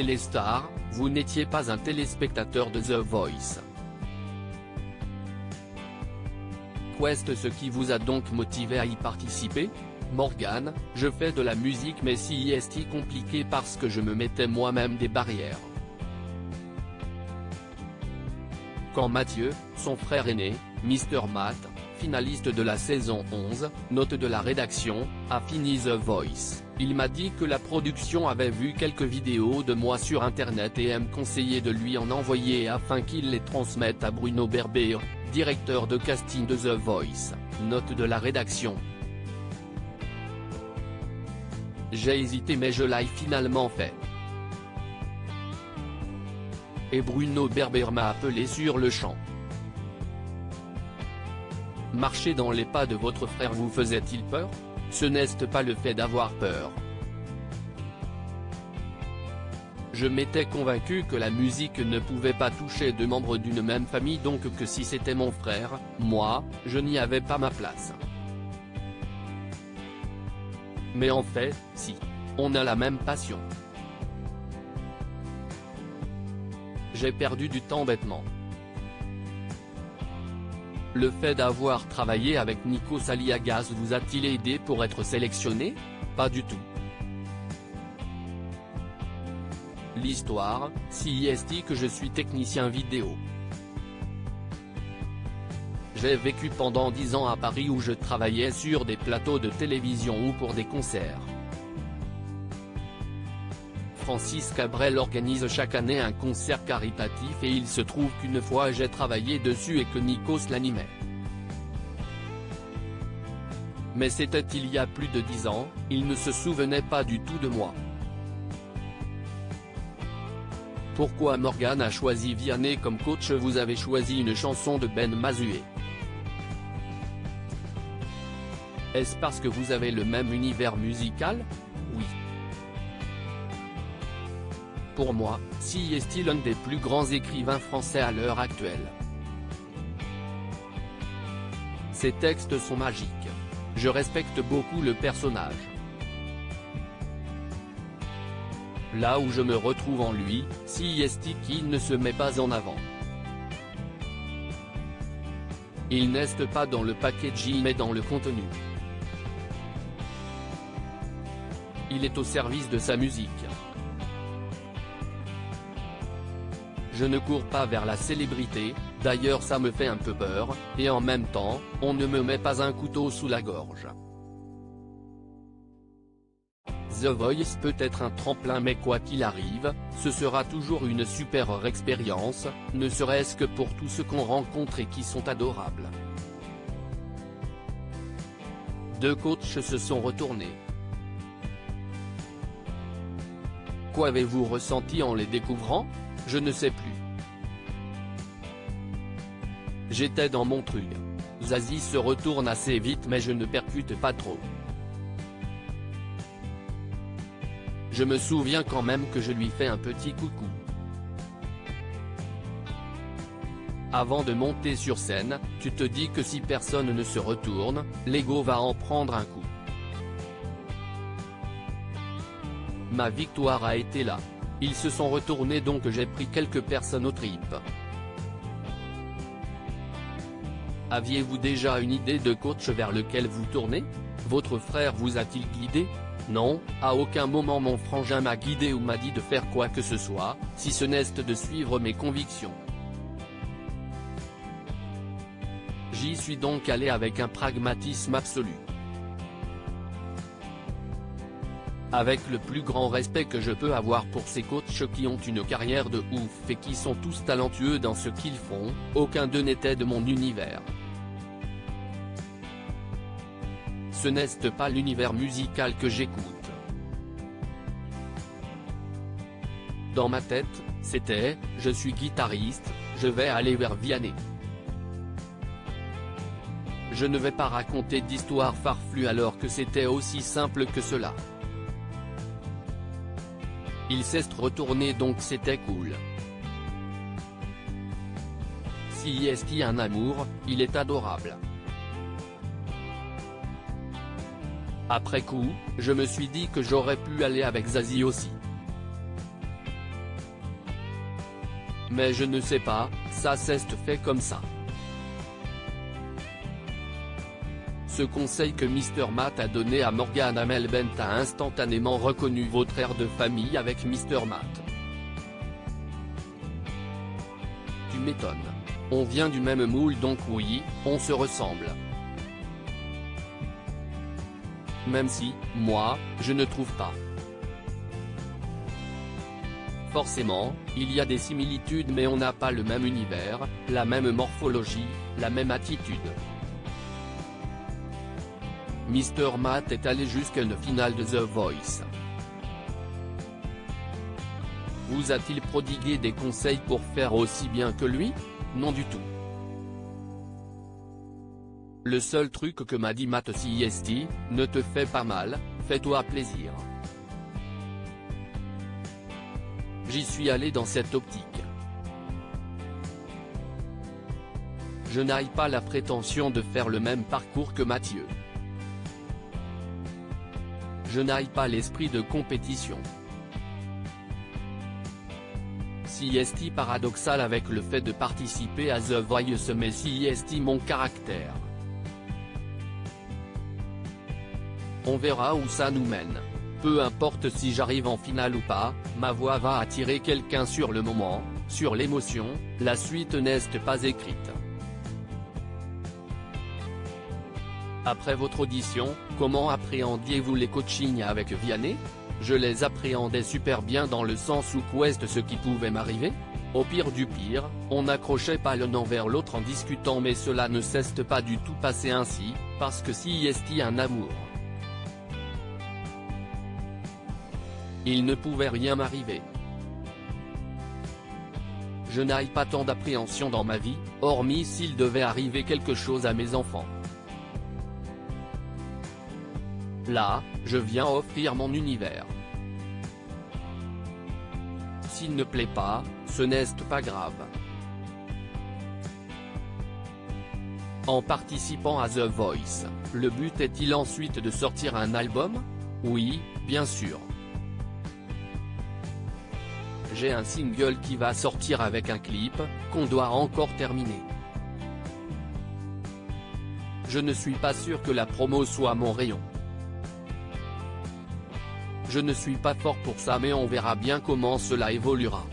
téléstar, vous n'étiez pas un téléspectateur de The Voice. Qu'est ce qui vous a donc motivé à y participer? Morgane, je fais de la musique mais c'est compliqué parce que je me mettais moi-même des barrières. Quand Mathieu, son frère aîné, Mr Matt, finaliste de la saison 11, note de la rédaction, a fini The Voice, il m'a dit que la production avait vu quelques vidéos de moi sur internet et me conseillait de lui en envoyer afin qu'il les transmette à Bruno Berber, directeur de casting de The Voice, note de la rédaction. J'ai hésité mais je l'ai finalement fait. Et Bruno Berber m'a appelé sur le champ. Marcher dans les pas de votre frère vous faisait-il peur? Ce n'est pas le fait d'avoir peur. Je m'étais convaincu que la musique ne pouvait pas toucher deux membres d'une même famille, donc que si c'était mon frère, moi, je n'y avais pas ma place. Mais en fait, si. On a la même passion. J'ai perdu du temps bêtement. Le fait d'avoir travaillé avec Nikos Aliagas vous a-t-il aidé pour être sélectionné? Pas du tout. L'histoire, c'est que je suis technicien vidéo. J'ai vécu pendant 10 ans à Paris où je travaillais sur des plateaux de télévision ou pour des concerts. Francis Cabrel organise chaque année un concert caritatif et il se trouve qu'une fois j'ai travaillé dessus et que Nikos l'animait. Mais c'était il y a plus de 10 ans, il ne se souvenait pas du tout de moi. Pourquoi Morgane a choisi Vianney comme coach? Vous avez choisi une chanson de Ben Mazué. Est-ce parce que vous avez le même univers musical? Oui. Pour moi, c'est l'un des plus grands écrivains français à l'heure actuelle. Ses textes sont magiques. Je respecte beaucoup le personnage. Là où je me retrouve en lui, c'est qu'il ne se met pas en avant. Il n'est pas dans le packaging mais dans le contenu. Il est au service de sa musique. Je ne cours pas vers la célébrité, d'ailleurs ça me fait un peu peur, et en même temps, on ne me met pas un couteau sous la gorge. The Voice peut être un tremplin mais quoi qu'il arrive, ce sera toujours une super expérience, ne serait-ce que pour tous ceux qu'on rencontre et qui sont adorables. Deux coachs se sont retournés. Qu'avez-vous ressenti en les découvrant? Je ne sais plus. J'étais dans mon truc. Zazie se retourne assez vite mais je ne percute pas trop. Je me souviens quand même que je lui fais un petit coucou. Avant de monter sur scène, tu te dis que si personne ne se retourne, l'ego va en prendre un coup. Ma victoire a été là. Ils se sont retournés donc j'ai pris quelques personnes aux tripes. Aviez-vous déjà une idée de coach vers lequel vous tournez? Votre frère vous a-t-il guidé? Non, à aucun moment mon frangin m'a guidé ou m'a dit de faire quoi que ce soit, si ce n'est de suivre mes convictions. J'y suis donc allé avec un pragmatisme absolu. Avec le plus grand respect que je peux avoir pour ces coachs qui ont une carrière de ouf et qui sont tous talentueux dans ce qu'ils font, aucun d'eux n'était de mon univers. Ce n'est pas l'univers musical que j'écoute. Dans ma tête, c'était, je suis guitariste, je vais aller vers Vianney. Je ne vais pas raconter d'histoires farfelues alors que c'était aussi simple que cela. Il s'est retourné donc c'était cool. Si est un amour, il est adorable. Après coup, je me suis dit que j'aurais pu aller avec Zazie aussi. Mais je ne sais pas, ça s'est fait comme ça. Ce conseil que Mr Matt a donné à Morgan Amel Bent a instantanément reconnu votre air de famille avec Mr Matt. Tu m'étonnes. On vient du même moule donc oui, on se ressemble. Même si, moi, je ne trouve pas. Forcément, il y a des similitudes mais on n'a pas le même univers, la même morphologie, la même attitude. Mr Matt est allé jusqu'à une finale de The Voice. Vous a-t-il prodigué des conseils pour faire aussi bien que lui? Non du tout. Le seul truc que m'a dit Matt CST, ne te fais pas mal, fais-toi plaisir. J'y suis allé dans cette optique. Je n'ai pas la prétention de faire le même parcours que Mathieu. Je n'ai pas l'esprit de compétition. CST paradoxal avec le fait de participer à The Voice mais CST mon caractère. On verra où ça nous mène. Peu importe si j'arrive en finale ou pas, ma voix va attirer quelqu'un sur le moment, sur l'émotion, la suite n'est pas écrite. Après votre audition, comment appréhendiez-vous les coachings avec Vianney? Je les appréhendais super bien dans le sens où qu'ouest ce qui pouvait m'arriver? Au pire du pire, on n'accrochait pas l'un envers l'autre en discutant mais cela ne s'est pas du tout passé ainsi, parce que CST un amour. Il ne pouvait rien m'arriver. Je n'ai pas tant d'appréhension dans ma vie, hormis s'il devait arriver quelque chose à mes enfants. Là, je viens offrir mon univers. S'il ne plaît pas, ce n'est pas grave. En participant à The Voice, le but est-il ensuite de sortir un album? Oui, bien sûr. J'ai un single qui va sortir avec un clip, qu'on doit encore terminer. Je ne suis pas sûr que la promo soit mon rayon. Je ne suis pas fort pour ça mais on verra bien comment cela évoluera.